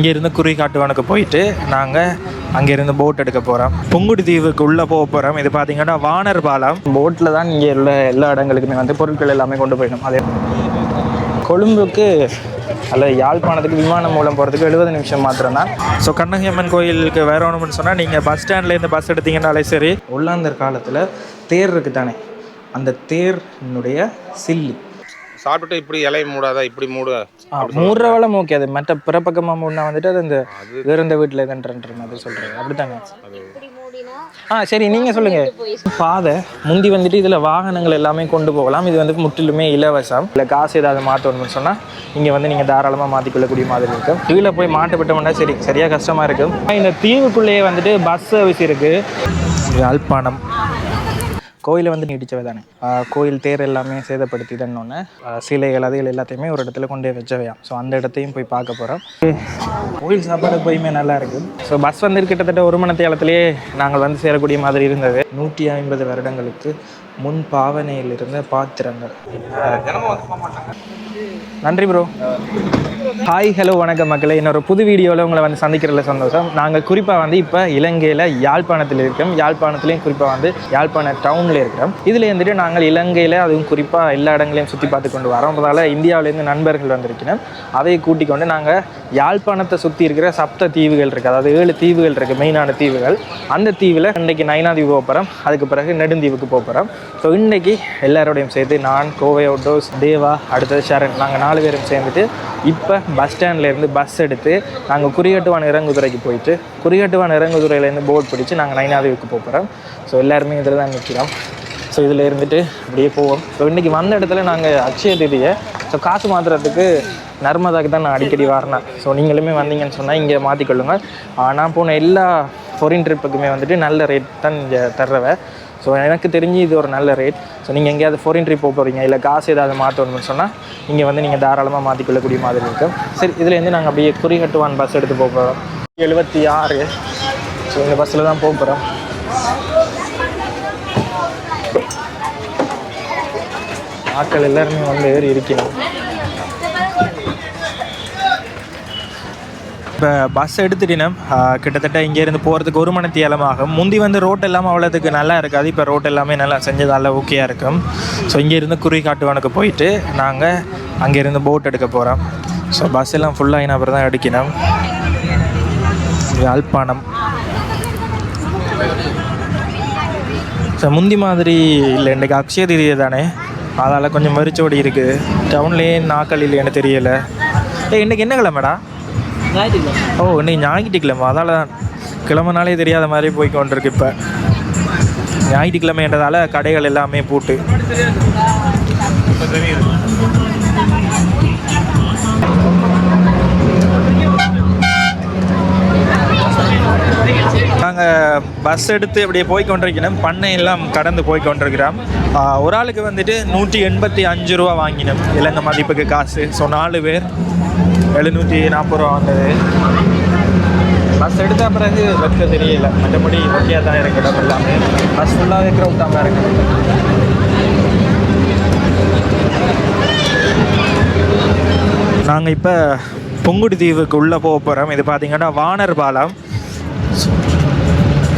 இங்கேருந்து குறிகாட்டுவானுக்கு போயிட்டு நாங்கள் அங்கேருந்து போட் எடுக்க போகிறோம். புங்குடு தீவுக்கு உள்ளே போக போகிறோம். இது பார்த்தீங்கன்னா வானர் பாலம். போட்டில் தான் இங்கே உள்ள எல்லா இடங்களுக்குமே வந்து பொருட்கள் எல்லாமே கொண்டு போயிடும். அதே கொழும்புக்கு அல்லது யாழ்ப்பாணத்துக்கு விமானம் மூலம் போகிறதுக்கு 70 நிமிஷம் மாத்திரம் தான். ஸோ கண்ணகி அம்மன் கோயிலுக்கு வேறணும்னு சொன்னால் நீங்கள் பஸ் ஸ்டாண்ட்லேருந்து பஸ் எடுத்தீங்கன்னாலே சரி. உள்ளாந்தர் காலத்தில் தேர் இருக்குது தானே, அந்த தேர்னுடைய சில்லி சாப்பிட்டுட்டு இப்படி இலையை மூடாதா, இப்படி மூடுறவள ஓகே. அது மற்ற பிறப்பக்கமாக மூடினா வந்துட்டு அது இந்த வேற இந்த வீட்டில் எதுன்ற மாதிரி சொல்கிறேன். அப்படித்தானே? சரி, நீங்கள் சொல்லுங்கள். பாதை முந்தி வந்துட்டு இதில் வாகனங்கள் எல்லாமே கொண்டு போகலாம். இது வந்து முற்றிலுமே இலவசம். இல்லை காசு ஏதாவது மாற்றணும்னு சொன்னால் இங்கே வந்து நீங்கள் தாராளமாக மாற்றிக்கொள்ளக்கூடிய மாதிரி இருக்கும். கீழே போய் மாட்டப்பட்டோம்னா சரியாக கஷ்டமாக இருக்கும். இந்த தீவுக்குள்ளேயே வந்துட்டு பஸ் சர்வீஸ் இருக்குது. யாழ்ப்பாணம் கோயிலை வந்து நீடிச்சவை தானே. கோயில் தேர் எல்லாமே சேதப்படுத்தி தன்னொன்னே சிலைகள் அதுகள் எல்லாத்தையுமே ஒரு இடத்துல கொண்டு வச்சவையாம். ஸோ அந்த இடத்தையும் போய் பார்க்க போகிறோம். கோயில் சாப்பாடு போயுமே நல்லா இருக்குது. ஸோ பஸ் வந்து கிட்டத்தட்ட 1 மணி நேரத்திலேயே நாங்கள் வந்து சேரக்கூடிய மாதிரி இருந்தது. 150 வருடங்களுக்கு முன் பாவனையில் இருந்த பாத்திரங்கள். நன்றி ப்ரோ. ஹாய், ஹலோ, வணக்கம் மக்களே. இன்னொரு புது வீடியோவில் உங்களை வந்து சந்திக்கிறதுல சந்தோஷம். நாங்கள் குறிப்பாக வந்து இப்போ இலங்கையில் யாழ்ப்பாணத்தில் இருக்கோம். யாழ்ப்பாணத்துலேயும் குறிப்பாக வந்து யாழ்ப்பாண டவுனில் இருக்கிறோம். இதில் இருந்துட்டு நாங்கள் இலங்கையில் அதுவும் குறிப்பாக எல்லா இடங்களையும் சுற்றி பார்த்து கொண்டு வரோம். அதனால் இந்தியாவிலேருந்து நண்பர்கள் வந்திருக்கணும். அதை கூட்டிக் கொண்டு நாங்கள் யாழ்ப்பாணத்தை சுற்றி இருக்கிற சப்த தீவுகள் இருக்குது, அதாவது 7 தீவுகள் இருக்குது, மெயினான தீவுகள். அந்த தீவில் இன்றைக்கி நைனாதீவு போக போகிறோம். அதுக்கு பிறகு நெடுந்தீவுக்கு போக போகிறோம். ஸோ இன்றைக்கி எல்லாரோடையும் சேர்த்து நான், கோவை அவுட்டோஸ், தேவா, அடுத்தது ஷரண், நாங்கள் 4 பேரும் சேர்ந்துட்டு இப்போ பஸ் ஸ்டாண்ட்லேருந்து பஸ் எடுத்து நாங்கள் குறிகட்டுவான் இறங்குதுறைக்கு போயிட்டு குறிகட்டுவான் இறங்குதுறையிலேருந்து போட் பிடிச்சி நாங்கள் நைனாதீவுக்கு போக போகிறோம். ஸோ எல்லாருமே இதில் தான் நிற்கிறோம். ஸோ இதில் இருந்துட்டு அப்படியே போவோம். ஸோ இன்றைக்கி வந்த இடத்துல நாங்கள் அக்ஷய தீதியை காசு மாற்றுறதுக்கு நர்மதாக்கு தான் நான் அடிக்கடி வரேன். ஸோ நீங்களுமே வந்தீங்கன்னு சொன்னால் இங்கே மாற்றிக்கொள்ளுங்கள். நான் போன எல்லா ஃபாரின் ட்ரிப்புக்குமே வந்துட்டு நல்ல ரேட் தான் இங்கே தர்றவை. ஸோ எனக்கு தெரிஞ்சு இது ஒரு நல்ல ரேட். ஸோ நீங்கள் எங்கேயாவது ஃபாரின் ட்ரிப் போக போகிறீங்க, இல்லை காசு ஏதாவது மாற்றணும்னு சொன்னால் இங்கே வந்து நீங்கள் தாராளமாக மாற்றிக்கொள்ளக்கூடிய மாதிரி இருக்கும். சரி, இதுலேருந்து நாங்கள் அப்படியே குறிகட்டுவான் பஸ் எடுத்து போக போகிறோம். 76. ஸோ இந்த பஸ்ஸில் தான் போக போகிறோம். ஆட்கள் எல்லாருமே வந்து ஏறி இருக்கணும். இப்போ பஸ் எடுத்துட்டினோம். கிட்டத்தட்ட இங்கேருந்து போகிறதுக்கு 1 மணி நேரம் ஆகும். முந்தி வந்து ரோட் எல்லாம் அவ்வளோதுக்கு நல்லா இருக்காது. இப்போ ரோட் எல்லாமே நல்லா செஞ்சதால் ஓகேயாக இருக்கும். ஸோ இங்கேருந்து குறிகாட்டுவானுக்கு போயிட்டு நாங்கள் அங்கேருந்து போட் எடுக்க போகிறோம். ஸோ பஸ் எல்லாம் ஃபுல்லாக அப்புறம் தான் எடுக்கணும். யாழ்ப்பாணம் ஸோ முந்தி மாதிரி இல்லை. இன்றைக்கு அக்ஷய தீதியை தானே, அதால் கொஞ்சம் மரிச்சோடி இருக்குது. டவுன்லேயே நாக்கள் இல்லைன்னு தெரியலை. இன்றைக்கி என்ன கிழமைடா? ஓ, இன்னைக்கு ஞாயிற்றுக்கிழமை. அதால் கிழமைனாலே தெரியாத மாதிரி போய் கொண்டிருக்கு. இப்போ ஞாயிற்றுக்கிழமைன்றதால கடைகள் எல்லாமே பூட்டு. நாங்கள் பஸ் எடுத்து அப்படியே போய் கொண்டிருக்கணும். பண்ணை எல்லாம் கடந்து போய் கொண்டிருக்கிறோம். ஒரு ஆளுக்கு வந்துட்டு 185 ரூபா வாங்கினோம் இலங்கை மதிப்புக்கு காசு. ஸோ 4 பேர் 740 ரூபா வந்தது. பஸ் எடுத்த பிறகு வைக்க தெரியல, மற்றபடி ஓகேயாக தான் இருக்கு. இடம் எல்லாமே பஸ் ஃபுல்லாக இருக்கிற விட்டாமல் தான் இருக்கு. நாங்கள் இப்போ புங்குடு தீவுக்கு உள்ளே போக போகிறோம். இது பார்த்திங்கன்னா வானர் பாலம்.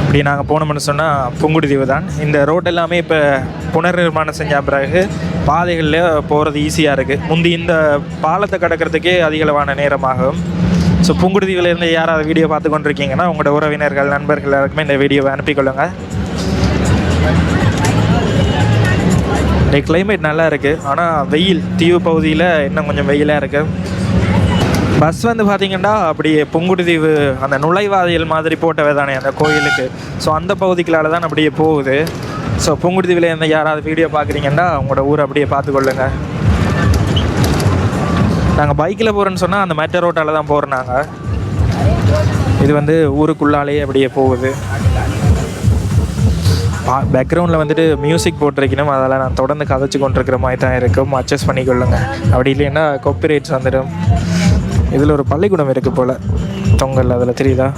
இப்படி நாங்கள் போனோம்னு சொன்னால் புங்குடு தீவு தான். இந்த ரோட் எல்லாமே இப்போ புனர் நிர்மாணம் செஞ்ச பிறகு பாதைகளில் போகிறது ஈஸியாக இருக்குது. முந்தி இந்த பாலத்தை கடக்கிறதுக்கே அதிகளவான நேரமாகும். ஸோ புங்குடு தீவிலேருந்து யாராவது வீடியோ பார்த்து கொண்டிருக்கீங்கன்னா உங்களோட உறவினர்கள், நண்பர்கள் எல்லாருக்குமே இந்த வீடியோவை அனுப்பிக்கொள்ளுங்க. இந்த கிளைமேட் நல்லா இருக்குது. ஆனால் வெயில், தீவு பகுதியில் இன்னும் கொஞ்சம் வெயிலாக இருக்குது. பஸ் வந்து பார்த்திங்கன்னா அப்படியே புங்குடு தீவு அந்த நுழைவாதியல் மாதிரி போட்டவை தானே அந்த கோயிலுக்கு. ஸோ அந்த பகுதிகளால் தான் அப்படியே போகுது. ஸோ புங்குடு தீவில் இருந்து யாராவது வீடியோ பார்க்குறீங்கன்னா உங்களோட ஊரை அப்படியே பார்த்துக்கொள்ளுங்க. நாங்கள் பைக்கில் போகிறோன்னு சொன்னால் அந்த மெட்ட ரோட்டால் தான் போகிறோம். நாங்கள் இது வந்து ஊருக்குள்ளாலேயே அப்படியே போகுது. பேக்ரவுண்டில் வந்துட்டு மியூசிக் போட்டிருக்கணும். அதெல்லாம் நான் தொடர்ந்து கதைச்சி கொண்டிருக்கிற மாதிரி தான் இருக்கும். அட்ஜஸ்ட் பண்ணிக்கொள்ளுங்க. அப்படி இல்லைன்னா காப்பிரைட்ஸ் வந்துடும். இதில் ஒரு பள்ளிக்கூடம் இருக்குது போல், தொங்கல், அதில் தெரியுதா?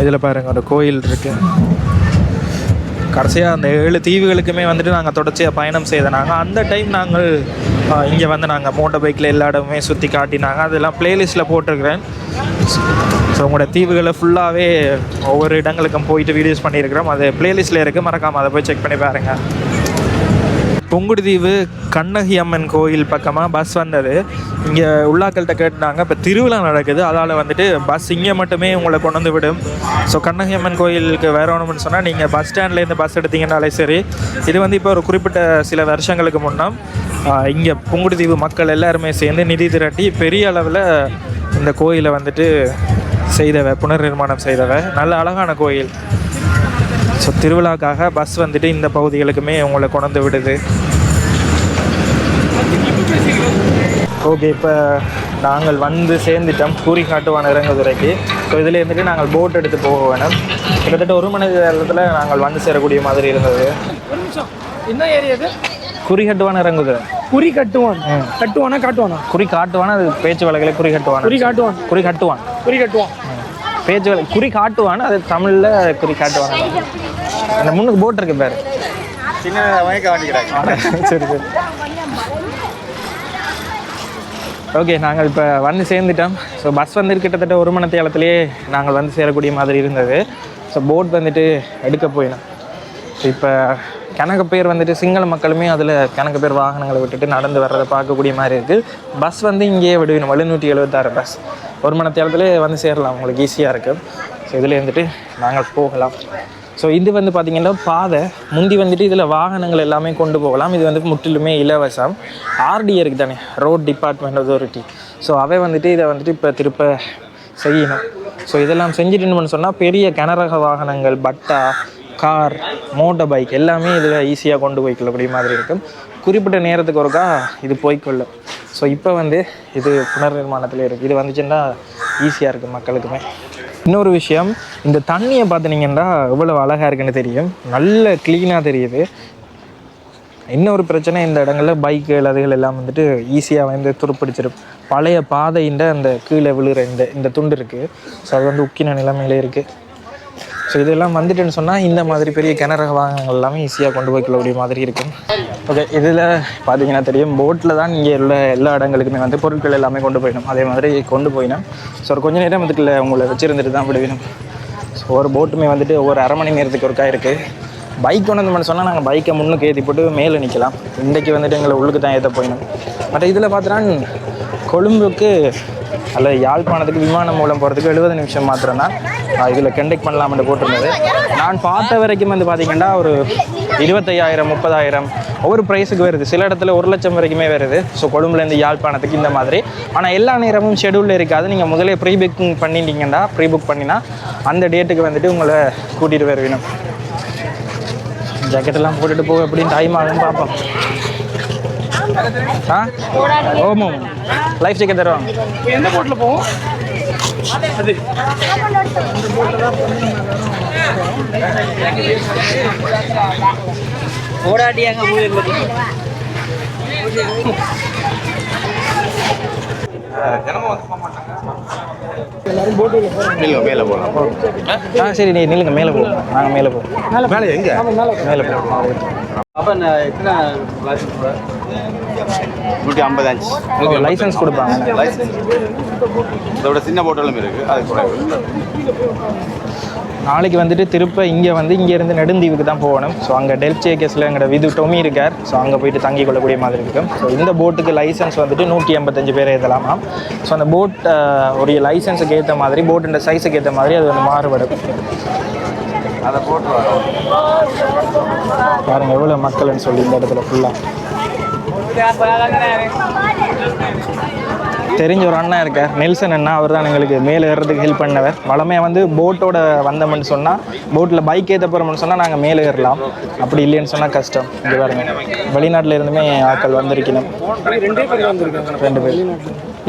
இதில் பாருங்கள் ஒரு கோயில் இருக்குது. கடைசியாக அந்த 7 தீவுகளுக்குமே வந்துட்டு நாங்கள் தொடர்ச்சியாக பயணம் செய்தனாங்க. அந்த டைம் நாங்கள் இங்கே வந்து நாங்கள் மோட்டர் பைக்கில் எல்லா இடமுமே சுற்றி காட்டினாங்க. அதெல்லாம் ப்ளேலிஸ்ட்டில் போட்டிருக்கிறேன். ஸோ உங்களோட தீவுகளை ஃபுல்லாகவே ஒவ்வொரு இடங்களுக்கும் போயிட்டு வீடியோஸ் பண்ணியிருக்கிறோம். அது ப்ளேலிஸ்ட்டில் இருக்குது, மறக்காமல் அதை போய் செக் பண்ணி பாருங்கள். புங்குடுதீவு கண்ணகி அம்மன் கோயில் பக்கமாக பஸ் வந்தது. இங்கே உள்ளாக்கள்கிட்ட கேட்டாங்க, இப்போ திருவிழா நடக்குது, அதால் வந்துட்டு பஸ் இங்கே மட்டுமே உங்களை கொண்டு வந்து விடும். ஸோ கண்ணகி அம்மன் கோயிலுக்கு வரணும்னு சொன்னால் நீங்கள் பஸ் ஸ்டாண்ட்லேருந்து பஸ் எடுத்தீங்கன்னாலே சரி. இது வந்து இப்போ ஒரு குறிப்பிட்ட சில வருஷங்களுக்கு முன்னே இங்கே புங்குடுதீவு மக்கள் எல்லாருமே சேர்ந்து நிதி திரட்டி பெரிய அளவில் இந்த கோயிலை வந்துட்டு செய்தவை, புனர் நிர்மாணம் செய்தவை. நல்ல அழகான கோயில். ஸோ திருவிழாக்காக பஸ் வந்துட்டு இந்த பகுதிகளுக்குமே உங்களை கொண்டு விடுது. ஓகே, இப்போ நாங்கள் வந்து சேர்ந்துட்டோம் குறிகாட்டுவான இறங்குதுறைக்கு. ஸோ இதில் இருந்துட்டு நாங்கள் போட் எடுத்து போக வேணும். கிட்டத்தட்ட 1 மணி நேரத்தில் நாங்கள் வந்து சேரக்கூடிய மாதிரி இருந்தது. என்ன ஏரியா இது? குறிகட்டுவான இறங்குதுறை. குறி கட்டுவான். கட்டுவானா காட்டுவானா? குறி காட்டுவான். அது பேச்சு வழக்கில் குறி கட்டுவான். குறி காட்டுவான். குறி கட்டுவான். குறி கட்டுவான். பேச்சு வழக்கு குறி காட்டுவான். அது தமிழில் குறி காட்டுவான். அந்த முன்னுக்கு போட் இருக்கு பேர். சின்ன வயக்க வாங்கிக்கிறாங்க. சரி சரி. ஓகே, நாங்கள் இப்போ வந்து சேர்ந்துட்டோம். ஸோ பஸ் வந்து கிட்டத்தட்ட 1 மணி நேரத்துலேயே நாங்கள் வந்து சேரக்கூடிய மாதிரி இருந்தது. ஸோ போட் வந்துட்டு எடுக்க போயினோம். ஸோ இப்போ கணக்கு பேர் வந்துட்டு சிங்கள மக்களுமே அதில் கணக்கு பேர் வாகனங்களை விட்டுட்டு நடந்து வர்றதை பார்க்கக்கூடிய மாதிரி இருக்குது. பஸ் வந்து இங்கேயே விடுவினோம். 776 பஸ் 1 மணி நேரத்துலேயே வந்து சேரலாம். உங்களுக்கு ஈஸியாக இருக்குது. ஸோ இதில் இருந்துட்டு நாங்கள் போகலாம். ஸோ இது வந்து பார்த்திங்கன்னா பாதை முந்தி வந்துட்டு இதில் வாகனங்கள் எல்லாமே கொண்டு போகலாம். இது வந்து முற்றிலுமே இலவசம். RDA இருக்குது தானே, ரோட் டிபார்ட்மெண்ட் அத்தாரிட்டி. ஸோ அவை வந்துட்டு இதை வந்துட்டு இப்போ திருப்ப செய்யணும். ஸோ இதெல்லாம் செஞ்சுட்டுன்னு சொன்னால் பெரிய கனரக வாகனங்கள், பட்டா, கார், மோட்டர் பைக் எல்லாமே இதில் ஈஸியாக கொண்டு போய்க்கொள்ளக்கூடிய மாதிரி இருக்கும். குறிப்பிட்ட நேரத்துக்கு ஒருக்கா இது போய்க்கொள்ளும். ஸோ இப்போ வந்து இது புனர் நிர்மாணத்தில் இருக்குது. இது வந்துச்சுன்னா ஈஸியாக இருக்குது மக்களுக்குமே. இன்னொரு விஷயம், இந்த தண்ணியை பார்த்துனீங்கன்னா எவ்வளோ அழகாக இருக்குன்னு தெரியும். நல்ல க்ளீனாக தெரியுது. இன்னொரு பிரச்சனை, இந்த இடங்களில் பைக்குகள் அதுகள் எல்லாம் வந்துட்டு ஈஸியாக வந்து துருப்பிடிச்சிடும். பழைய பாதையின் அந்த கீழே விழுகிற இந்த துண்டு இருக்குது. ஸோ அது வந்து உக்கின நிலைமையிலே இருக்குது. ஸோ இதெல்லாம் வந்துட்டுன்னு சொன்னால் இந்த மாதிரி பெரிய கிணறக வாகனங்கள் எல்லாமே ஈஸியாக கொண்டு போய்க்கொள்ளக்கூடிய மாதிரி இருக்கும். ஓகே, இதில் பார்த்தீங்கன்னா தெரியும், போட்டில் தான் இங்கே உள்ள எல்லா இடங்களுக்குமே வந்து பொருட்கள் எல்லாமே கொண்டு போயிடும். அதே மாதிரி கொண்டு போயிடும். ஸோ ஒரு கொஞ்சம் நேரம் இதுக்குள்ள உங்களை வச்சுருந்துட்டு தான் விடுவிடும். ஸோ ஒரு போட்டுமே வந்துட்டு ஒவ்வொரு அரை மணி நேரத்துக்கு ஒருக்கா இருக்குது. பைக் கொண்டு வந்து சொன்னால் நாங்கள் பைக்கை முன்னுக்கு ஏற்றி போட்டு மேலே நிற்கலாம். இன்றைக்கு வந்துட்டு எங்களை உள்ளுக்கு தான் ஏற்ற போயிடும். மற்ற இதில் பார்த்தோன்னா கொழும்புக்கு அல்லது யாழ்ப்பாணத்துக்கு விமானம் மூலம் போகிறதுக்கு 70 நிமிஷம் மாத்திரம்தான் இதில் கண்டக்ட் பண்ணலாம்னு போட்டிருந்தது. நான் பார்த்த வரைக்கும் வந்து பார்த்திங்கன்னா ஒரு 25,000 30,000 ஒவ்வொரு ப்ரைஸுக்கு வருது. சில இடத்துல 1 லட்சம் வரைக்குமே வருது. ஸோ கொழும்புலேருந்து யாழ்ப்பாணத்துக்கு இந்த மாதிரி. ஆனால் எல்லா நேரமும் ஷெடியூலில் இருக்காது. நீங்கள் முதலே ப்ரீ புக் பண்ணினா அந்த டேட்டுக்கு வந்துட்டு உங்களை கூட்டிகிட்டு வருவீங்க. ஜாக்கெட்டெல்லாம் போட்டுட்டு போக எப்படின்னு டைம் ஆகுன்னு பார்ப்போம். ஓமோ லைஃப் ஜாக்கெட் தருவாங்க. எந்த போட்டில் போவோம்? அது போராடியாங்க எல்லாரும் போட்டில் போகிறோம். மேலே போகலாம். சரி, நீ நில்லுங்க, மேலே போவோம். நாங்கள் மேலே போவோம். மேலே எங்கே? மேலே போவோம். அப்போ எத்தனை 155 லைசன்ஸ் கொடுப்பாங்க. இதோட சின்ன போட்டலும் இருக்குது. அது குறைவு. நாளைக்கு வந்துட்டு திருப்ப இங்கேருந்து நெடுந்தீவுக்கு தான் போகணும். ஸோ அங்கே டெல்சேகஸில் எங்களோட விது டொமி இருக்கார். ஸோ அங்கே போயிட்டு தங்கி கொள்ளக்கூடிய மாதிரி இருக்கும். ஸோ இந்த போட்டுக்கு லைசன்ஸ் வந்துட்டு 185 பேர் எழுதலாமா. ஸோ அந்த போட் உடைய லைசன்ஸுக்கு ஏற்ற மாதிரி, போட்டுன்ற சைஸுக்கு ஏற்ற மாதிரி அது வந்து மாறுபடும். அதை போட்டு பாருங்கள் எவ்வளோ மக்கள்னு சொல்லி இந்த இடத்துல ஃபுல்லாக. தெரிஞ்ச ஒரு அண்ணா இருக்கார், நெல்சன் அண்ணா. அவர் தான் எங்களுக்கு மேலே ஏறுறதுக்கு ஹெல்ப் பண்ணவர். வளமையாக வந்து போட்டோட வந்தோம்னு சொன்னால், போட்டில் பைக் ஏற்ற போகிறோம்னு சொன்னால் நாங்கள் மேலே ஏறலாம். அப்படி இல்லைன்னு சொன்னால் கஷ்டம். இங்கே பாருங்க, வெளிநாட்டில் இருந்துமே ஆட்கள் வந்திருக்கணும். 2 பேர்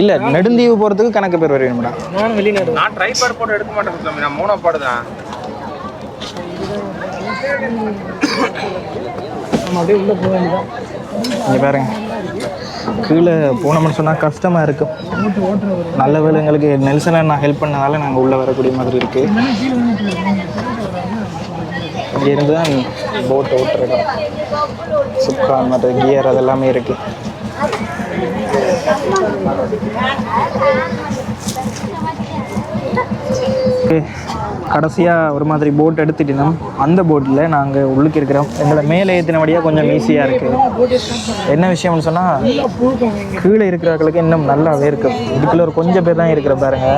இல்லை, நெடுந்தீவு போகிறதுக்கு கணக்கு பேர் வருவீங்கடா. நான் வெளிநாடு. நான் ட்ரைபாட் போட்டு எடுக்க மாட்டேன். நான் மோனோபாடு தான். நம்ம அப்படியே உள்ளே போக வேண்டியதான். இங்கே பாருங்க, கீழே போனோம்னு சொன்னால் கஷ்டமாக இருக்கும். நல்ல வேளை எங்களுக்கு நெல்சனை நான் ஹெல்ப் பண்ணதால நாங்கள் உள்ளே வரக்கூடிய மாதிரி இருக்குது. இங்கேருந்து தான் போட் ஓட்டுற இடம். சுக்கான் மற்ற கியர் அதெல்லாமே இருக்குது. கடைசியாக ஒரு மாதிரி போட் எடுத்துட்டோம். அந்த போட்டில் நாங்கள் உள்ளுக்கு இருக்கிறோம். எங்களை மேலே ஏற்றினபடியாக கொஞ்சம் ஈஸியாக இருக்குது. என்ன விஷயம்னு சொன்னால் கீழே இருக்கிறவர்களுக்கு இன்னும் நல்லா வேர்க்கும். இதுக்குள்ள ஒரு கொஞ்சம் பேர் தான் இருக்கிற பாருங்க.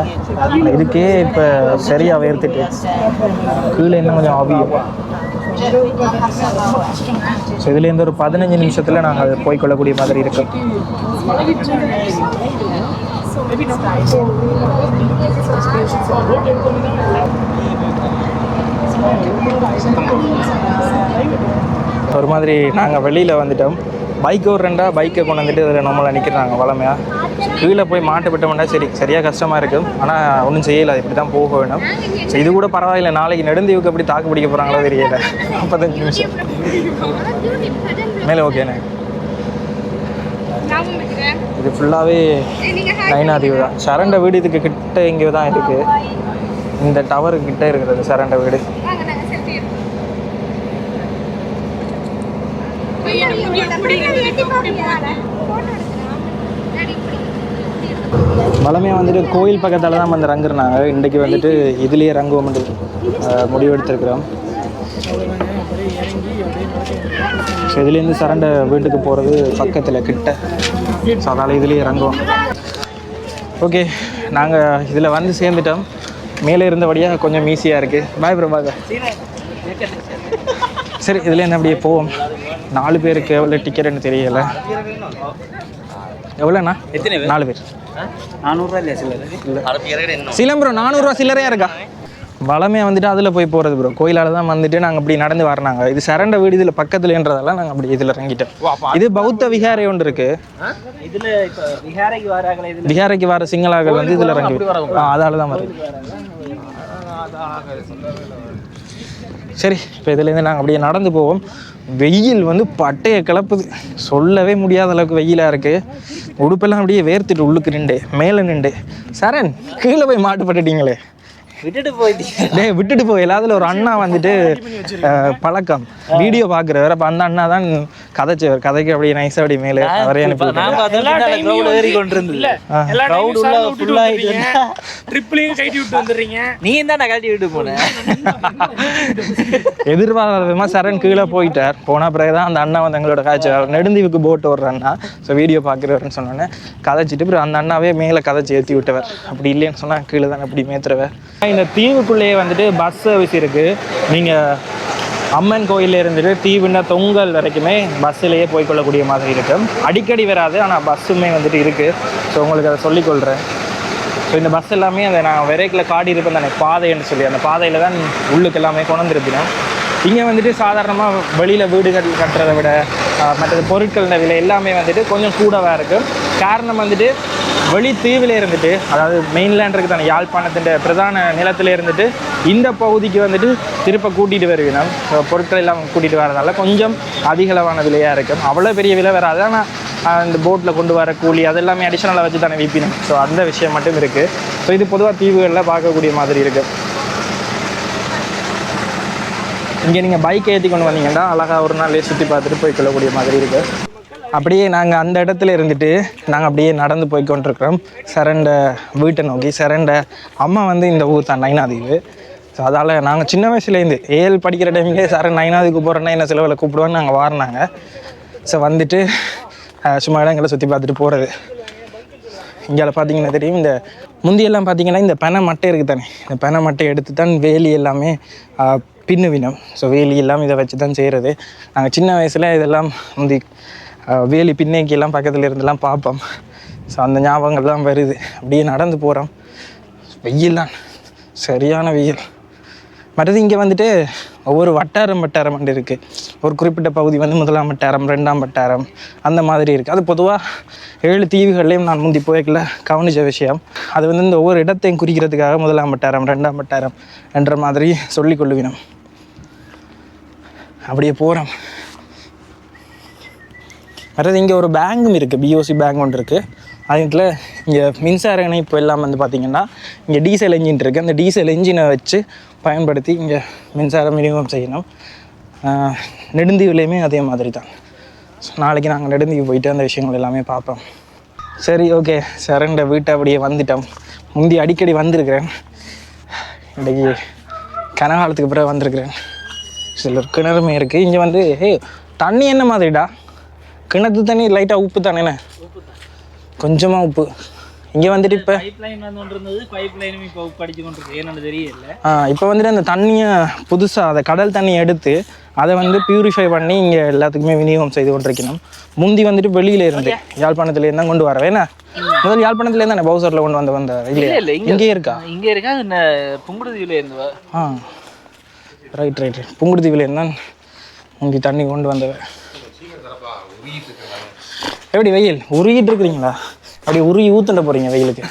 இதுக்கே இப்போ சரியாக வேர்த்துட்டு கீழே இன்னும் கொஞ்சம் ஆவியும். ஸோ இதுலேருந்து ஒரு 15 நிமிஷத்தில் நாங்கள் போய்க்கொள்ளக்கூடிய மாதிரி இருக்கும். ஒரு மாதிரி நாங்கள் வெளியில் வந்துட்டோம். பைக் ஒரு 2 பைக்கை கொண்டு வந்துட்டு இதில் நம்மளை நிற்கிறாங்க வளமையாக. கீழே போய் மாட்டுப்பட்டோம்னா சரியாக கஷ்டமாக இருக்கும். ஆனால் ஒன்றும் செய்யலை, இப்படி தான் போக வேணும். ஸோ இது கூட பரவாயில்லை. நாளைக்கு நெடுந்தீவுக்கு எப்படி தாக்கு பிடிக்க போகிறாங்களோ தெரியல. 35 நிமிஷம் மேலே ஓகேண்ணே. இது ஃபுல்லாகவே நைனாதீவு தான். சரண்ட வீடு இதுக்கு கிட்ட இங்கே தான் இருக்குது. இந்த டவருக்கு கிட்ட இருக்கிறது சரண்ட வீடு. வளமையாக வந்துட்டு கோயில் பக்கத்தில் தான் வந்து ரங்குறாங்க. இன்றைக்கி வந்துட்டு இதுலேயே ரங்குவோம் முடிவெடுத்துருக்குறோம். ஸோ இதுலேருந்து சரண்ட வீட்டுக்கு போகிறது பக்கத்தில் கிட்ட. ஸோ அதனால் இதுலேயே இறங்குவோம். ஓகே, நாங்கள் இதில் வந்து சேர்ந்துட்டோம். மேலே இருந்தபடியாக கொஞ்சம் ஈஸியாக இருக்குது. பாய் ப்ரோ, பாய். சரி, இதுலேருந்து அப்படியே போவோம். 4 பேருக்கு எவ்வளோ டிக்கெட்டுன்னு தெரியலை. எவ்வளோண்ணா? 4 பேர் 400 இல்லையா சில்லறை? சிலம்பரம் 400 சில்லறையாக இருக்கா? வளமையாக வந்துட்டு அதில் போய் போகிறது ப்ரோ. கோயிலால் தான் வந்துட்டு நாங்கள் அப்படி நடந்து வரனாங்க. இது சரண்ட வீடு இதில் பக்கத்துலன்றதால நாங்கள் அப்படி இதில் இறங்கிட்டோம். இது பௌத்த விகாரை ஒன்று இருக்குது. இதில் இப்போ விகாரைக்கு வர சிங்களாக்கள் வந்து இதில் இறங்கி அதால தான் வருது. சரி, இப்போ இதுலேருந்து நாங்கள் அப்படியே நடந்து போவோம். வெயில் வந்து பட்டையை கிளப்புது. சொல்லவே முடியாத அளவுக்கு வெயிலாக இருக்குது. உடுப்பெல்லாம் அப்படியே வேர்த்துட்டு உள்ளுக்கு நின்று மேலே நின்று. சரண், கீழே போய் மாட்டுப்பட்டுட்டீங்களே. விட்டுட்டு போய் எல்லாத்துல ஒரு அண்ணா வந்துட்டு பழக்கம் வீடியோ பாக்குறவர். அப்ப அந்த அண்ணா தான் கதைச்சவர். கதைக்கு அப்படியே நைஸா அப்படி மேலே அவரே அனுப்பி எதிர்பாராத விதமா சரண் கீழே போயிட்டார். போன பிறகுதான் அந்த அண்ணா வந்து எங்களோட காய்ச்சல் நெடுந்தீவுக்கு போட்டு வர்ற அண்ணா. ஸோ வீடியோ பாக்குறவர்னு சொன்னோன்னே கதைச்சிட்டு அப்புறம் அந்த அண்ணாவே மேலே கதைச்சி ஏற்றி விட்டவர். அப்படி இல்லைன்னு சொன்னா கீழே தான் அப்படி மேத்துறவர். இந்த தீவுக்குள்ளேயே வந்துட்டு பஸ் சர்வீஸ் இருக்குது. நீங்கள் அம்மன் கோயிலில் இருந்துட்டு தீவுன்னா தொங்கல் வரைக்குமே பஸ்ஸிலேயே போய்க்கொள்ளக்கூடிய மாதிரி இருக்கும். அடிக்கடி வராது, ஆனால் பஸ்ஸுமே வந்துட்டு இருக்குது. ஸோ உங்களுக்கு அதை சொல்லிக்கொள்கிறேன். ஸோ இந்த பஸ் எல்லாமே அதை நான் விரைக்கில் காடி இருப்பேன் தானே பாதைன்னு சொல்லி, அந்த பாதையில் தான் உள்ளுக்கு எல்லாமே கொண்டிருப்பேன். இங்கே வந்துட்டு சாதாரணமாக வெளியில் வீடுகள் கட்டுறதை விட மற்றது பொருட்கள விலை எல்லாமே வந்துட்டு கொஞ்சம் கூடவாக இருக்கும். காரணம் வந்துட்டு வெளி தீவில் இருந்துட்டு, அதாவது மெயின்லேண்டுக்கு தானே யாழ்ப்பாணத்தின் பிரதான நிலத்தில் இருந்துட்டு இந்த பகுதிக்கு வந்துட்டு திருப்ப கூட்டிகிட்டு வருவினோம். பொருட்கள் எல்லாம் கூட்டிகிட்டு வரதால கொஞ்சம் அதிகளவான விலையாக இருக்கும். அவ்வளோ பெரிய விலை வராது. ஆனால் இந்த போட்டில் கொண்டு வர கூலி அதெல்லாமே அடிஷனலாக வச்சு தானே விற்பினோம். ஸோ அந்த விஷயம் மட்டும் இருக்குது. ஸோ இது பொதுவாக தீவுகளில் பார்க்கக்கூடிய மாதிரி இருக்குது. இங்கே நீங்கள் பைக் ஏற்றி கொண்டு வந்தீங்கன்னா அழகாக ஒரு நாள்லேயே சுற்றி பார்த்துட்டு போய்க்கொள்ளக்கூடிய மாதிரி இருக்குது. அப்படியே நாங்கள் அந்த இடத்துல இருந்துட்டு நாங்கள் அப்படியே நடந்து போய்கொண்டிருக்கிறோம் சரண்ட வீட்டை நோக்கி. சரண்ட அம்மா வந்து இந்த ஊர் தான் நைனாதீவு. ஸோ அதால் நாங்கள் சின்ன வயசுலேருந்து ஏழு படிக்கிற டைம்லேயே சரண் நைனாதீவுக்கு போகிறோன்னா என்ன செலவில் கூப்பிடுவோன்னு நாங்கள் வாரினாங்க. ஸோ வந்துட்டு சும்மா இடங்களை சுற்றி பார்த்துட்டு போகிறது. இங்கே பார்த்தீங்கன்னா தெரியும், இந்த முந்தியெல்லாம் பார்த்தீங்கன்னா இந்த பெனை மட்டை இருக்குது தானே, இந்த பெனை மட்டை எடுத்து தான் வேலி எல்லாமே பின்னுவினம். ஸோ வேலி எல்லாம் இதை வச்சு தான் செய்கிறது. நாங்கள் சின்ன வயசில் இதெல்லாம் முந்தி வேலி பின்னேக்கியெல்லாம் பக்கத்தில் இருந்தெல்லாம் பார்ப்போம். ஸோ அந்த ஞாபகங்கள்லாம் வருது. அப்படியே நடந்து போகிறோம். வெயில் தான், சரியான வெயில். மற்றது இங்கே வந்துட்டு ஒவ்வொரு வட்டாரம் வந்து இருக்குது. ஒரு குறிப்பிட்ட பகுதி வந்து 1ஆம் வட்டாரம் 2ஆம் வட்டாரம் அந்த மாதிரி இருக்குது. அது பொதுவாக 7 தீவுகள்லேயும் நான் முந்தி போய்க்கல கவனித்த விஷயம். அது வந்து இந்த ஒவ்வொரு இடத்தையும் குறிக்கிறதுக்காக 1ஆம் வட்டாரம் 2ஆம் வட்டாரம் என்ற மாதிரி சொல்லிக்கொள்ளுவினோம். அப்படியே போகிறோம். அடுத்தது இங்கே ஒரு பேங்கும் இருக்குது, பிஓசி பேங்க் ஒன்று இருக்குது. அதுக்குள்ள இங்கே மின்சார இணைப்பு எல்லாம் வந்து பார்த்திங்கன்னா இங்கே டீசல் என்ஜின் இருக்குது. அந்த டீசல் என்ஜினை வச்சு பயன்படுத்தி இங்கே மின்சாரம் விநியோகம் செய்யணும். நெடுந்தீவுலேயுமே அதே மாதிரி தான். நாளைக்கு நாங்கள் நெடுந்தீவு போயிட்டு அந்த விஷயங்கள் எல்லாமே பார்ப்போம். சரி, ஓகே, சரண்ட வீட்டை அப்படியே வந்துட்டோம். முந்தி அடிக்கடி வந்திருக்கிறேன், இன்றைக்கி கனகாலத்துக்கு பிறகு வந்திருக்கிறேன். சில கிணறுமே இருக்குது இங்கே வந்து. தண்ணி என்ன மாதிரிடா? கிணத்து தண்ணி லைட்டாக உப்பு தானேண்ணே, கொஞ்சமாக உப்பு. இங்கே வந்துட்டு இப்போ இப்போ வந்துட்டு அந்த தண்ணியை புதுசாக அதை கடல் தண்ணியை எடுத்து அதை வந்து பியூரிஃபை பண்ணி இங்கே எல்லாத்துக்குமே விநியோகம் செய்து கொண்டிருக்கணும். முந்தி வந்துட்டு வெளியில இருந்து யாழ்ப்பாணத்துலேருந்து தான் கொண்டு வரேன். ஏன்னா முதல் யாழ்ப்பாணத்துலேருந்து தானே பவுசரில் கொண்டு வந்த இல்லை இங்கேயே இருக்கா? இங்கே இருக்கா, புங்குடுதீவில் இருந்து. ரைட் புங்குடுதீவில் தான் முந்தி தண்ணி கொண்டு வந்தவ. எப்படி வெயில் உருகிட்டு இருக்கிறீங்களா? அப்படி உருகி ஊத்துண்ட போறீங்க வெயிலுக்கு?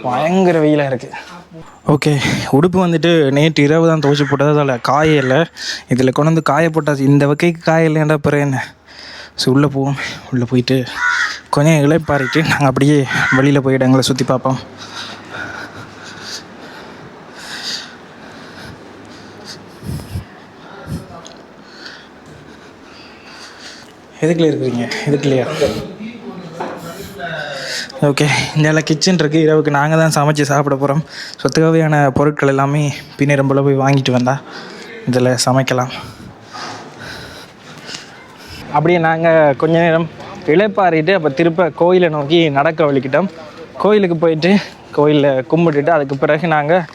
பயங்கர வெயிலாக இருக்கு. ஓகே, உடுப்பு வந்துட்டு நேற்று இரவு தான் துவைச்சி போட்டது, அதில் காயலை. இதில் கொண்டு வந்து காய போட்டாச்சு. இந்த வகைக்கு காயலையாண்டா பிறகு என்ன? ஸோ உள்ளே போவோம். உள்ளே போயிட்டு கொஞ்சம் இளைப்பாரிட்டு நாங்கள் அப்படியே வெளியில் போய் இடங்களை சுற்றி பார்ப்போம். எதுக்குள்ளே இருக்கிறீங்க? இதுக்குலையா? ஓகே, இந்த கிச்சன் இருக்குது. இரவுக்கு நாங்கள் தான் சமைச்சு சாப்பிட போகிறோம். ஸோ தேவையான பொருட்கள் எல்லாமே பின்னரம்பில் போய் வாங்கிட்டு வந்தால் இதில் சமைக்கலாம். அப்படியே நாங்கள் கொஞ்ச நேரம் இளைப்பாறிட்டு அப்போ திருப்ப கோயிலை நோக்கி நடக்க வலிக்கிட்டோம். கோயிலுக்கு போயிட்டு கோயிலில் கும்பிட்டுட்டு அதுக்கு பிறகு நாங்கள்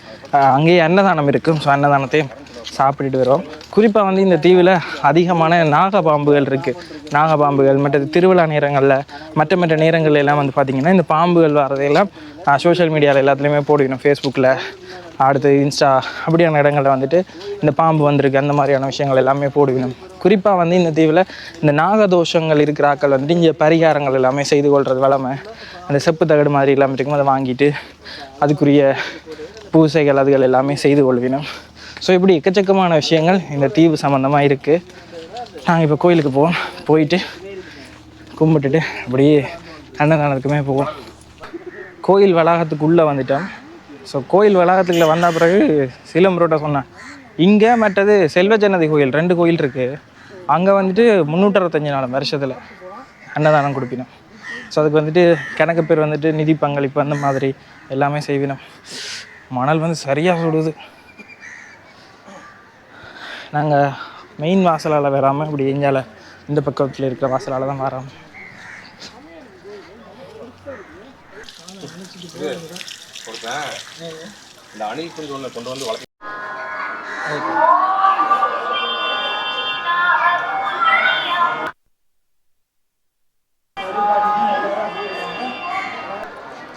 அங்கேயே அன்னதானம் இருக்கும். ஸோ அன்னதானத்தையும் சாப்பிட்டுட்டு வருவோம். குறிப்பாக வந்து இந்த தீவில் அதிகமான நாகப்பாம்புகள் இருக்குது. நாகப்பாம்புகள் மற்றது திருவிழா நேரங்களில் மற்ற நேரங்கள் எல்லாம் வந்து பார்த்திங்கன்னா இந்த பாம்புகள் வரதையெல்லாம் சோஷியல் மீடியாவில் எல்லாத்துலேயுமே போடுக்கணும். ஃபேஸ்புக்கில், அடுத்து இன்ஸ்டா, அப்படியான இடங்களில் வந்துட்டு இந்த பாம்பு வந்திருக்கு அந்த மாதிரியான விஷயங்கள் எல்லாமே போடுக்கணும். குறிப்பாக வந்து இந்த தீவில் இந்த நாகதோஷங்கள் இருக்கிற ஆக்கள் வந்துட்டு இங்கே பரிகாரங்கள் எல்லாமே செய்து கொள்வது வளமை. அந்த செப்பு தகடு மாதிரி எல்லாமே இருக்கும், அதை வாங்கிட்டு அதுக்குரிய பூசைகள் அதுகள் எல்லாமே செய்து கொள்வினோம். ஸோ இப்படி எக்கச்சக்கமான விஷயங்கள் இந்த தீவு சம்மந்தமாக இருக்குது. நாங்கள் இப்போ கோயிலுக்கு போவோம். போயிட்டு கும்பிட்டுட்டு அப்படியே அன்னதானத்துக்குமே போவோம். கோயில் வளாகத்துக்குள்ளே வந்துட்டோம். ஸோ கோயில் வளாகத்துக்குள்ளே வந்த பிறகு சிலம்பரோட்ட சொன்னேன், இங்கே மற்றது செல்வஜனதி கோயில் 2 கோயில் இருக்குது. அங்கே வந்துட்டு 365 நாள் வருஷத்தில் அன்னதானம் கொடுப்பினோம். ஸோ அதுக்கு வந்துட்டு கணக்கு பேர் வந்துட்டு நிதி பங்களிப்பு அந்த மாதிரி எல்லாமே செய்வினோம். மணல் வந்து சரியாக சுடுது. நாங்கள் மெயின் வாசலால் வராமல் இப்படி எஞ்சால இந்த பக்கத்தில் இருக்கிற வாசலால் தான் வரோம்.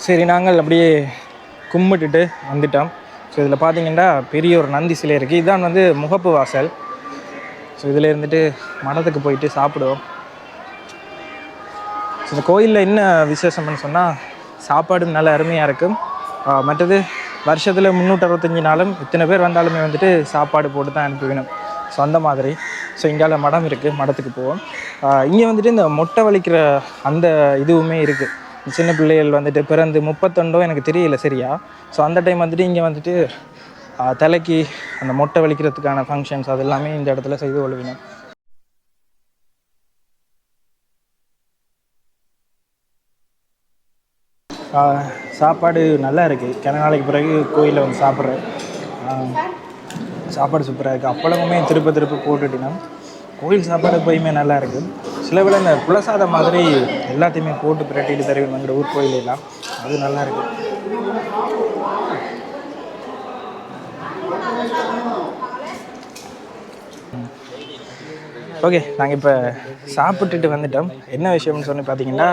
சரி, நாங்கள் அப்படியே கும்பிட்டுட்டு வந்துட்டோம். ஸோ இதில் பார்த்தீங்கன்னா பெரிய ஒரு நந்தி சிலை இருக்குது. இதுதான் வந்து முகப்பு வாசல். ஸோ இதில் இருந்துட்டு மடத்துக்கு போயிட்டு சாப்பிடுவோம். ஸோ இந்த கோயிலில் என்ன விசேஷம்னு சொன்னால் சாப்பாடும் நல்ல அருமையாக இருக்கும். மற்றது வருஷத்தில் 365 நாளும் இத்தனை பேர் வந்தாலுமே வந்துட்டு சாப்பாடு போட்டு தான் அனுப்பிவிடும். ஸோ அந்த மாதிரி. ஸோ இங்கால மடம் இருக்குது, மடத்துக்கு போவோம். இங்கே வந்துட்டு இந்த மொட்டை வலிக்கிற அந்த இதுவுமே இருக்குது. சின்ன பிள்ளைகள் வந்துட்டு பிறந்து 31 எனக்கு தெரியல சரியா. ஸோ அந்த டைம் வந்துட்டு இங்கே வந்துட்டு தலைக்கு அந்த மொட்டை வலிக்கிறதுக்கான ஃபங்க்ஷன்ஸ் அது எல்லாமே இந்த இடத்துல செய்து கொள்வினோம். சாப்பாடு நல்லா இருக்குது. கிண நாளைக்கு பிறகு கோயிலில் வந்து சாப்பிட்றேன். சாப்பாடு சூப்பராக இருக்குது. அப்பளமுமே திருப்ப போட்டுட்டினோம். கோயில் சாப்பாடு எப்போயுமே நல்லா இருக்குது. சில வேளை இந்த புலசாதம் மாதிரி எல்லாத்தையுமே போட்டு பிரட்டிட்டு தருவேன் எங்களோட ஊர் கோயிலெல்லாம். அது நல்லா இருக்குது. ஓகே, நாங்கள் இப்போ சாப்பிட்டுட்டு வந்துட்டோம். என்ன விஷயம்னு சொல்லி பார்த்தீங்கன்னா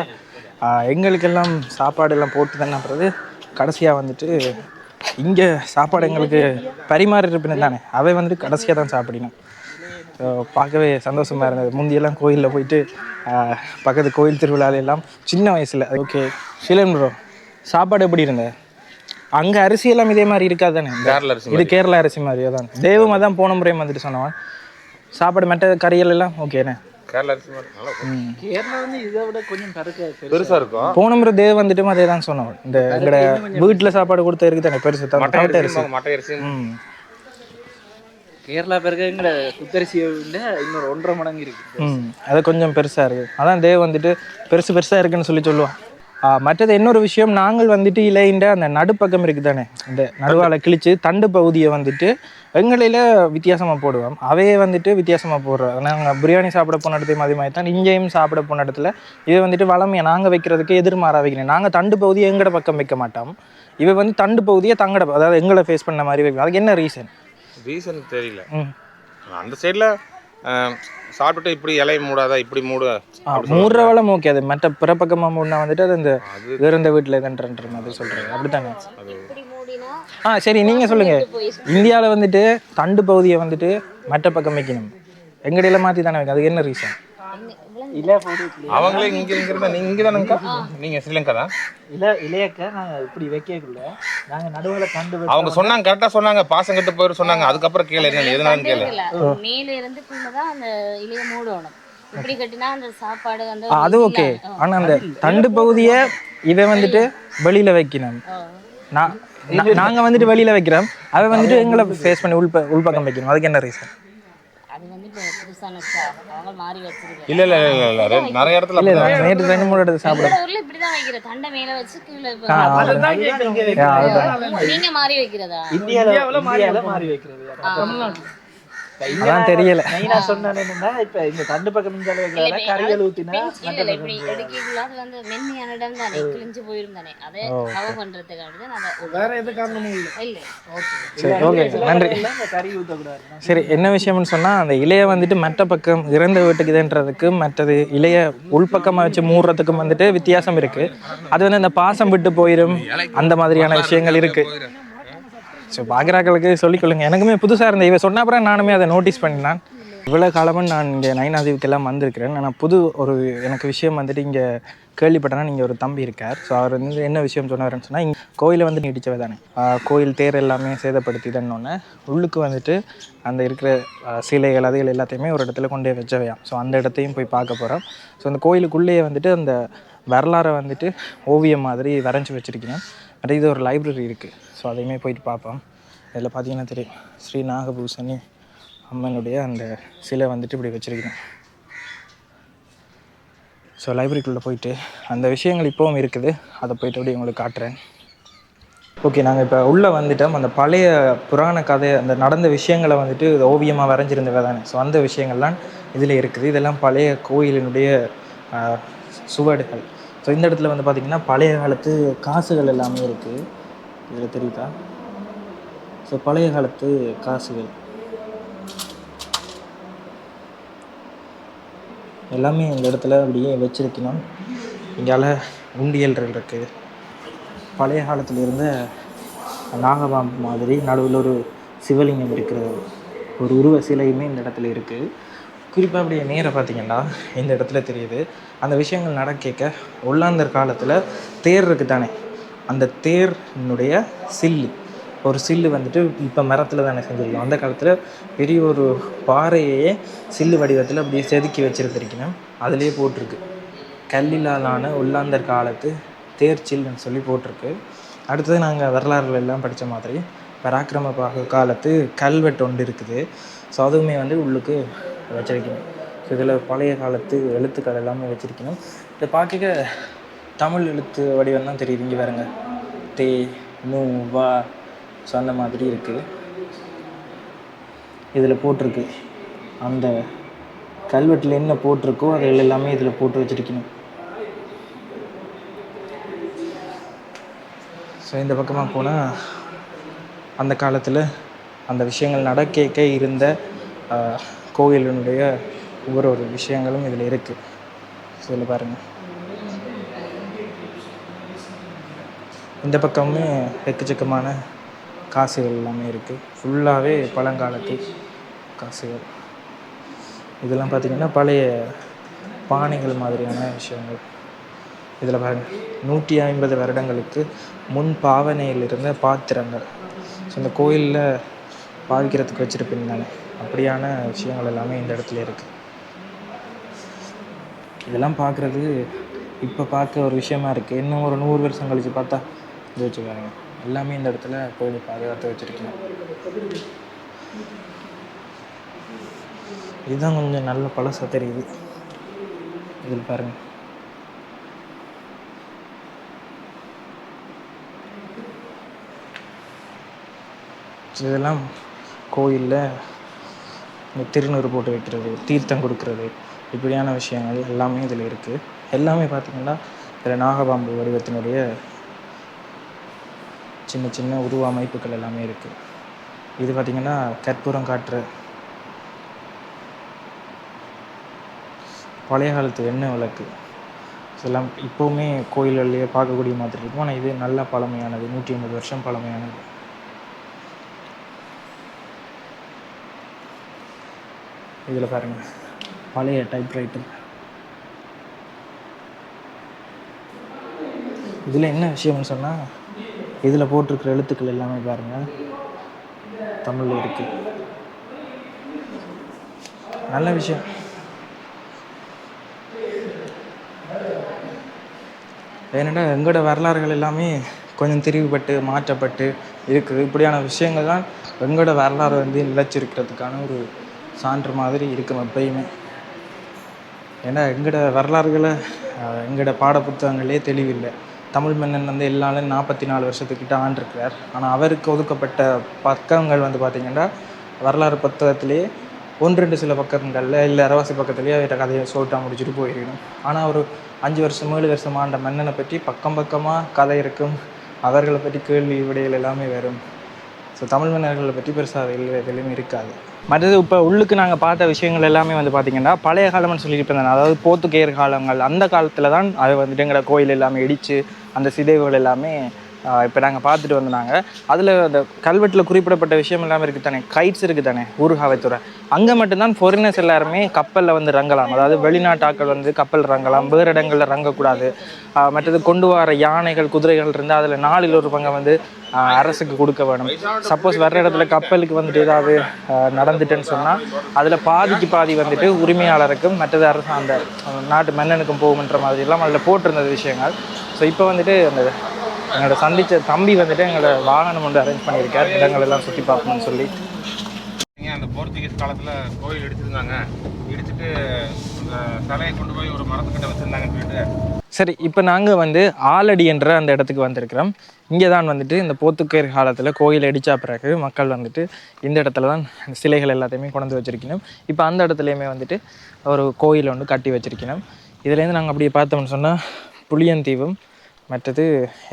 எங்களுக்கெல்லாம் சாப்பாடெல்லாம் போட்டு தானே கடைசியாக வந்துட்டு இங்கே சாப்பாடு எங்களுக்கு பரிமாறி இருப்பினு தானே அவை வந்துட்டு கடைசியாக தான் சாப்பிடணும். ஸோ பார்க்கவே சந்தோஷமாக இருந்தது. முந்தியெல்லாம் கோயிலில் போயிட்டு பக்கத்து கோயில் திருவிழாலெல்லாம் சின்ன வயசில். ஓகே ஷிலன் ப்ரோ, சாப்பாடு எப்படி இருந்தது? அங்கே அரிசியெல்லாம் இதே மாதிரி இருக்காது தானே? கேரளா அரிசி. இது கேரளா அரிசி மாதிரியே தான். தெய்வமாக தான் போன முறையும் வந்துட்டு சொன்னவன் சாப்பாடு மற்ற கறிகள் எல்லாம் ஓகேண்ணே. கேரளா அரிசி மாதிரி நல்லா கேரளா வந்து இதை விட கொஞ்சம் பெருசா இருக்கும். போன முறை தேவ வந்துட்டு அதே தான் சொன்னோம். இந்த எங்கட வீட்டில் சாப்பாடு கொடுத்த இருக்கு தானே பெருசு மட்டை தவிட்ட அரிசி அரிசி. மட்டை அரிசி கேரளா பிறகுங்கிற குத்தரிசியை விட இன்னொரு 1.5 மடங்கு இருக்கு. அது கொஞ்சம் பெருசாக இருக்குது. அதான் தேவ் வந்துட்டு பெருசாக இருக்குன்னு சொல்லுவான். மற்றது இன்னொரு விஷயம், நாங்கள் வந்துட்டு இலையின்ற அந்த நடுப்பக்கம் இருக்குது தானே, இந்த நடுவால் கிழிச்சு தண்டு பகுதியை வந்துட்டு எங்களில் வித்தியாசமாக போடுவோம். அவையே வந்துட்டு வித்தியாசமாக போடுறோம். நாங்கள் பிரியாணி சாப்பிட போன இடத்தையும் அதே மாதிரி தான் இங்கேயும் சாப்பிட போன இடத்துல இதை வந்துட்டு வளமையை நாங்கள் வைக்கிறதுக்கு எதிர்மாறாக வைக்கிறேன். நாங்கள் தண்டு பகுதியை எங்கட பக்கம் வைக்க மாட்டோம். இவை வந்து தண்டு பகுதியை தங்கட, அதாவது எங்களை ஃபேஸ் பண்ண மாதிரி வைக்கும். அதுக்கு என்ன ரீசன் தெரியல. அந்த சைடில் சாப்பிட்டுட்டு இப்படி இலையை மூடாதா, இப்படி மூடுற வேலை ஓகே. அது மற்ற பிற பக்கமாக மூடினா வந்துட்டு அது இந்த வேற இந்த வீட்டில் எதுன்ற மாதிரி சொல்கிறேன். அப்படித்தானே? சரி, நீங்கள் சொல்லுங்கள். இந்தியாவில் வந்துட்டு தண்டு பகுதியை வந்துட்டு மற்ற பக்கம் வைக்கணும், எங்கடையில மாற்றி தானே வைக்கும். அதுக்கு என்ன ரீசன்? அவங்களே இங்க இருந்தா நீங்க தானேக்கா, நீங்க ஸ்ரீலங்கா தான். இலையக்க நாங்க இப்படி வைக்கக்குள்ள நாங்க நடுவுல கண்டு அவங்க சொன்னாங்க, கரெக்டா சொன்னாங்க, பாசம் கட்டு போயிரு சொன்னாங்க. அதுக்கப்புறம் கேளு என்ன எதுனாலும் கேளு. மேல இருந்து குள்ளதான் அந்த இலைய மூடணும். இப்படி கட்டினா அந்த சாப்பாடு வந்து அது ஓகே. ஆனா அந்த தண்டு பகுதியை இதை வந்துட்டு வெளியில வைக்கணும். நாங்க வந்துட்டு வெளியில வைக்கிறோம், அதை வந்துட்டு எங்களை ஃபேஸ் பண்ணி உள்பக்கம் வைக்கணும். அதுக்கு என்ன ரீசன்? இல்ல நிறைய இடத்துல நேற்று 2-3 இடத்துல சாப்பிடுறோம். நீங்க மாறி வைக்கிறதா? இந்தியாவுல மாறி வைக்கிறது அதான் தெரியல. நான் சொன்னேன் என்னன்னா, இப்ப இந்த தண்டு பக்கம் இந்தியால வைக்கிறத கறிகள் ஊத்தினா இல்ல இப்படி எடுக்கக்குள்ள அது வந்து மென்மையான இடம் தானே, கிழிஞ்சு போயிரும் தானே. அதை கவர் பண்றதுக்காக தான் அத வேற எது காரணமும் இல்ல. சரி, ஓகே, நன்றி. கறி ஊத்த கூடாது. சரி, என்ன விஷயம்னு சொன்னா, அந்த இலையை வந்துட்டு மற்ற பக்கம் இறந்த வீட்டுக்கு இதுன்றதுக்கு மற்றது இலையை உள்பக்கமா வச்சு மூடுறதுக்கும் வந்துட்டு வித்தியாசம் இருக்கு. அது வந்து அந்த பாசம் விட்டு போயிடும், அந்த மாதிரியான விஷயங்கள் இருக்கு. ஸோ பார்க்குறாக்களுக்கு சொல்லிக்கொள்ளுங்க. எனக்குமே புதுசாக இருந்த இவ சொன்ன அப்புறம் நானுமே அதை நோட்டீஸ் பண்ணினான். இவ்வளோ காலமும் நான் இங்கே நைனாதீவுக்கெல்லாம் வந்திருக்கிறேன். ஆனால் புது ஒரு எனக்கு விஷயம் வந்துட்டு இங்கே கேள்விப்பட்டேன்னா, நீங்கள் ஒரு தம்பி இருக்கார். ஸோ அவர் வந்து என்ன விஷயம் சொன்னார்ன்னு சொன்னால், இங்கே கோயிலை வந்து நீடிச்சவை தானே, கோயில் தேர் எல்லாமே சேதப்படுத்தி தன்னொன்னே உள்ளுக்கு வந்துட்டு அந்த இருக்கிற சிலைகள் அதுகள் எல்லாத்தையுமே ஒரு இடத்துல கொண்டே வச்சவையாம். ஸோ அந்த இடத்தையும் போய் பார்க்க போகிறோம். ஸோ அந்த கோயிலுக்குள்ளேயே வந்துட்டு அந்த வரலாறை வந்துட்டு ஓவியம் மாதிரி வரைஞ்சி வச்சுருக்கீங்க. அது இது ஒரு லைப்ரரி இருக்குது. ஸோ அதையுமே போயிட்டு பார்ப்போம். இதில் பார்த்தீங்கன்னா தெரியும், ஸ்ரீ நாகபூசணி அம்மனுடைய அந்த சிலை வந்துட்டு இப்படி வச்சுருக்கேன். ஸோ லைப்ரரிக்குள்ளே போயிட்டு அந்த விஷயங்கள் இப்போவும் இருக்குது, அதை போயிட்டு அப்படி உங்களுக்கு காட்டுறேன். ஓகே, நாங்கள் இப்போ உள்ளே வந்துட்டோம். அந்த பழைய புராண கதை, அந்த நடந்த விஷயங்களை வந்துட்டு ஓவியமாக வரைஞ்சிருந்தவை தானே. ஸோ அந்த விஷயங்கள்லாம் இதில் இருக்குது. இதெல்லாம் பழைய கோயிலினுடைய சுவடுகள். ஸோ இந்த இடத்துல வந்து பார்த்திங்கன்னா பழைய காலத்து காசுகள் எல்லாமே இருக்குது. இதில் தெரியுதா? ஸோ பழைய காலத்து காசுகள் எல்லாமே இந்த இடத்துல அப்படியே வச்சிருக்கணும். இங்கால உண்டியல்கள் இருக்குது. பழைய காலத்தில் இருந்த நாகபாம்பு மாதிரி நடுவில் ஒரு சிவலிங்கம் இருக்கிற ஒரு உருவ சிலையுமே இந்த இடத்துல இருக்குது. குறிப்பாக அப்படியே நேராக பார்த்திங்கன்னா இந்த இடத்துல தெரியுது. அந்த விஷயங்கள் நடக்க ஒல்லாந்தர் காலத்தில் தேர் இருக்குது தானே, அந்த தேர்னுடைய சில்லு, ஒரு சில்லு வந்துட்டு இப்போ மரத்தில் தானே செஞ்சுருக்கோம். அந்த காலத்தில் பெரிய ஒரு பாறையே சில்லு வடிவத்தில் அப்படியே செதுக்கி வச்சுருந்துருக்கணும். அதிலே போட்டிருக்கு கல்லிலாலான ஒல்லாந்தர் காலத்து தேர் சில்லுன்னு சொல்லி போட்டிருக்கு. அடுத்தது நாங்கள் வரலாறுகள் எல்லாம் படித்த மாதிரி பராக்கிரம காலத்து கல்வெட்டு ஒன்று இருக்குது. ஸோ அதுவுமே வந்து உள்ளுக்கு வச்சிருக்கணும். ஸோ இதில் பழைய காலத்து எழுத்துக்கள் எல்லாமே வச்சுருக்கணும். இதை பார்க்க தமிழ் எழுத்து வடிவம் தான் தெரியுது. இங்கே பாருங்க, தே நூ வா. ஸோ அந்த மாதிரி இருக்குது. இதில் போட்டிருக்கு அந்த கல்வெட்டில் என்ன போட்டிருக்கோ அது எல்லாமே இதில் போட்டு வச்சுருக்கணும். ஸோ இந்த பக்கமாக போனால் அந்த காலத்தில் அந்த விஷயங்கள் நடக்க இருந்த கோயிலினுடைய ஒவ்வொரு விஷயங்களும் இதில் இருக்குது. ஸோ இதில் பாருங்கள், இந்த பக்கமுமே எக்கச்சக்கமான காசுகள் எல்லாமே இருக்குது. ஃபுல்லாகவே பழங்காலத்து காசுகள். இதெல்லாம் பார்த்திங்கன்னா பழைய பானைகள் மாதிரியான விஷயங்கள். இதில் பாருங்கள், 150 வருடங்களுக்கு முன் பாவனையில் இருந்த பாத்திரங்கள். ஸோ இந்த கோயிலில் பாவிக்கிறதுக்கு வச்சுருப்பீங்க தானே, அப்படியான விஷயங்கள் எல்லாமே இந்த இடத்துல இருக்குது. இதெல்லாம் பார்க்குறது இப்போ பார்க்க ஒரு விஷயமா இருக்குது. இன்னும் ஒரு 100 வருஷம் கழித்து பார்த்தா இது வச்சுக்காங்க எல்லாமே இந்த இடத்துல கோயில் பாதுகாத்து வச்சுருக்கணும். இதுதான் கொஞ்சம் நல்ல பழசாக தெரியுது. இதில் பாருங்கள். இதெல்லாம் கோயிலில் இந்த திருநூறு போட்டு வைக்கிறது, தீர்த்தம் கொடுக்கறது, இப்படியான விஷயங்கள் எல்லாமே இதில் இருக்குது. எல்லாமே பார்த்திங்கன்னா இதில் நாகபாம்பு வடிவத்தினுடைய சின்ன சின்ன உருவ அமைப்புகள் எல்லாமே இருக்குது. இது பார்த்திங்கன்னா கற்பூரம் காட்டுற பழைய காலத்து எண்ணெய் விளக்கு. இதெல்லாம் இப்போவுமே கோயில்கள்லேயே பார்க்கக்கூடிய மாதிரி இருக்கும். ஆனால் இது நல்ல பழமையானது, 150 வருஷம் பழமையானது. இதில் பாருங்கள் பழைய டைப்ரைட்டர். இதில் என்ன விஷயம்னு சொன்னால் இதில் போட்டிருக்கிற எழுத்துக்கள் எல்லாமே பாருங்கள் தமிழில் இருக்குது. நல்ல விஷயம். ஏன்னா எங்களோட வரலாறுகள் எல்லாமே கொஞ்சம் திரிவுபட்டு மாற்றப்பட்டு இருக்குது. இப்படியான விஷயங்கள் தான் எங்களோட வரலாறு வந்து நிலைச்சிருக்கிறதுக்கான ஒரு சான்று மாதிரி இருக்கும் எப்பயுமே. ஏன்னா எங்களோட வரலாறுகளை எங்களோட பாட புத்தகங்களே தெளிவில்லை. தமிழ் மன்னன் வந்து எல்லாரும் 44 வருஷத்துக்கிட்ட ஆண்டிருக்கிறார். ஆனால் அவருக்கு ஒதுக்கப்பட்ட பக்கங்கள் வந்து பார்த்திங்கன்னா வரலாறு புத்தகத்திலே 1-2 சில பக்கங்களில் இல்லை அரவாசி பக்கத்துலேயே அவர்கிட்ட கதையை சொல்லிட்டா முடிச்சுட்டு போயிடணும். ஆனால் ஒரு 5 வருஷம் 7 வருஷம் ஆண்ட மன்னனை பற்றி பக்கம் பக்கமாக கதை இருக்கும். அவர்களை பற்றி கேள்வி விடைகள் எல்லாமே வரும். ஸோ தமிழ் மன்னர்களை பற்றி பெருசாக எதுலையும் இருக்காது. மற்றது இப்போ உள்ளுக்கு நாங்கள் பார்த்த விஷயங்கள் எல்லாமே வந்து பார்த்திங்கன்னா பழைய காலம்னு சொல்லிட்டு இருந்தேன். அதாவது போர்த்துகேயர் காலங்கள் அந்த காலத்தில் தான் அது வந்துட்டு எங்களை கோயில் எல்லாமே இடித்து அந்த சிதைவுகள் எல்லாமே இப்போ நாங்கள் பார்த்துட்டு வந்தாங்க. அதில் அந்த கல்வெட்டில் குறிப்பிடப்பட்ட விஷயம் எல்லாமே இருக்குது தானே, கைட்ஸ் இருக்குது தானே, ஊர்காவத்துறை. அங்கே மட்டும்தான் ஃபாரினர்ஸ் எல்லாருமே கப்பலில் வந்து ரங்கலாம். அதாவது வெளிநாட்டாக்கள் வந்து கப்பல் ரங்கலாம், வேறு இடங்களில் ரங்கக்கூடாது. மற்றது கொண்டு வர யானைகள் குதிரைகள் இருந்தால் அதில் 4 பங்கை வந்து அரசுக்கு கொடுக்க வேணும். சப்போஸ் வர்ற இடத்துல கப்பலுக்கு வந்துட்டு ஏதாவது நடந்துட்டுன்னு சொன்னால் அதில் பாதி வந்துட்டு உரிமையாளருக்கும் மற்றது அரசு அந்த நாட்டு மன்னனுக்கும் போகுன்ற மாதிரிலாம் அதில் போட்டிருந்தது விஷயங்கள். ஸோ இப்போ வந்துட்டு அந்த எங்களோட சந்தித்த தம்பி வந்துட்டு எங்களோட வாகனம் வந்து அரேஞ்ச் பண்ணியிருக்கார், இடங்கள் எல்லாம் சுற்றி பார்க்கணும்னு சொல்லி. அந்த போர்ச்சுகீஸ் காலத்தில் கோயில் இடிச்சிருந்தாங்க, இடிச்சுட்டு அந்த சிலையை கொண்டு போய் ஒரு மரத்துக்கிட்ட வச்சுருந்தாங்கன்னு சொல்லிட்டு. சரி, இப்போ நாங்கள் வந்து ஆலடி என்ற அந்த இடத்துக்கு வந்திருக்கிறோம். இங்கே தான் வந்துட்டு இந்த போர்த்துகேயர் காலத்தில் கோயில் அடித்த பிறகு மக்கள் வந்துட்டு இந்த இடத்துல தான் சிலைகள் எல்லாத்தையுமே கொண்டு வச்சுருக்கணும். இப்போ அந்த இடத்துலையுமே வந்துட்டு ஒரு கோயில் ஒன்று கட்டி வச்சுருக்கணும். இதுலேருந்து நாங்கள் அப்படியே பார்த்தோம்னு சொன்னால் புளியந்தீவும் மற்றது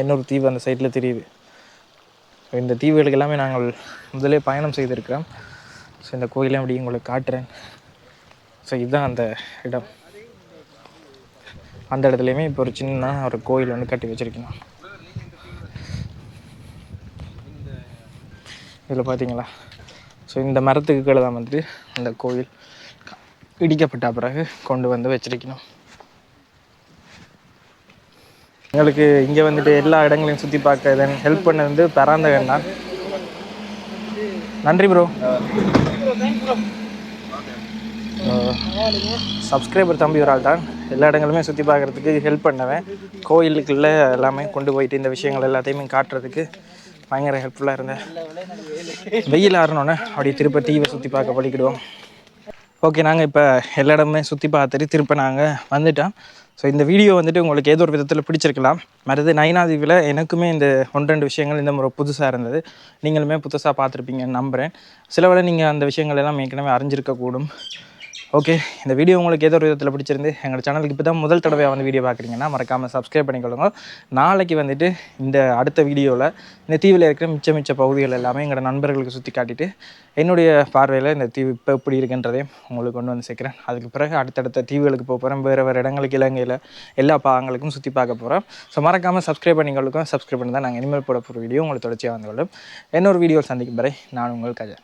இன்னொரு தீவு அந்த சைடில் தெரியுது. இந்த தீவுகளுக்கு எல்லாமே நாங்கள் முதலே பயணம் செய்திருக்கிறோம். ஸோ இந்த கோயிலையும் அப்படி உங்களுக்கு காட்டுறேன். ஸோ இதுதான் அந்த இடம். அந்த இடத்துலையுமே இப்போ ஒரு சின்ன ஒரு கோயில் வந்து கட்டி வச்சுருக்கணும். இதில் பார்த்தீங்களா? ஸோ இந்த மரத்துக்கு கீழே தான் வந்துட்டு அந்த கோயில் இடிக்கப்பட்ட பிறகு கொண்டு வந்து வச்சிருக்கணும். எங்களுக்கு இங்கே வந்துட்டு எல்லா இடங்களையும் சுற்றி பார்க்க ஹெல்ப் பண்ண வந்து பராந்தகன் தான். நன்றி ப்ரோ. சப்ஸ்கிரைபர் தம்பி ஒரு ஆள் தான். எல்லா இடங்களுமே சுற்றி பார்க்குறதுக்கு ஹெல்ப் பண்ணுவேன். கோயிலுக்குள்ளே எல்லாமே கொண்டு போயிட்டு இந்த விஷயங்கள் எல்லாத்தையுமே காட்டுறதுக்கு பயங்கர ஹெல்ப்ஃபுல்லாக இருந்தேன். வெயில் ஆறணுன்னே அப்படியே திருப்ப தீவை சுற்றி பார்க்க படிக்கிடுவோம். ஓகே, நாங்கள் இப்போ எல்லா இடமே சுற்றி பார்த்துட்டு திருப்ப நாங்கள் வந்துட்டோம். ஸோ இந்த வீடியோ வந்துட்டு உங்களுக்கு ஏதோ ஒரு விதத்தில் பிடிச்சிருக்கலாம். மற்றது நைனாதீவில் எனக்குமே இந்த 1-2 விஷயங்கள் இந்த முறை புதுசாக இருந்தது. நீங்களுமே புதுசாக பார்த்துருப்பீங்கன்னு நம்புகிறேன். சில வேளை நீங்கள் அந்த விஷயங்கள் எல்லாம் ஏற்கனவே அறிஞ்சிருக்கக்கூடும். ஓகே, இந்த வீடியோ உங்களுக்கு ஏதோ ஒரு விதத்தில் பிடிச்சிருந்து எங்கள் சேனலுக்கு இப்போ தான் முதல் தடவையாக வந்து வீடியோ பார்க்குறீங்கன்னா மறக்காமல் சப்ஸ்கிரைப் பண்ணிக்கொள்ளுங்க. நாளைக்கு வந்துட்டு இந்த அடுத்த வீடியோவில் இந்த தீவில் இருக்கிற மிச்ச பகுதிகள் எல்லாமே எங்களோட நண்பர்களுக்கு சுற்றி காட்டிட்டு என்னுடைய பார்வையில் இந்த தீவு இப்போ எப்படி இருக்குன்றதையும் உங்களுக்கு கொண்டு வந்து சேர்க்குறேன். அதுக்கு பிறகு அடுத்தடுத்த தீவுகளுக்கு போக போகிறேன். வேறு இடங்களுக்கு இலங்கையில் எல்லா பாகங்களுக்கும் சுற்றி பார்க்க போகிறோம். ஸோ மறக்காமல் சப்ஸ்கிரைப் பண்ணிக்கொள்ளுங்க. சப்ஸ்கிரைப் பண்ணி தான் நாங்கள் இனிமேல் போட போகிற வீடியோ உங்களுக்கு தொடர்ச்சியாக வந்து கொள்ளும். இன்னொரு வீடியோ சந்திக்கும் வரை நான் உங்கள் கஜா.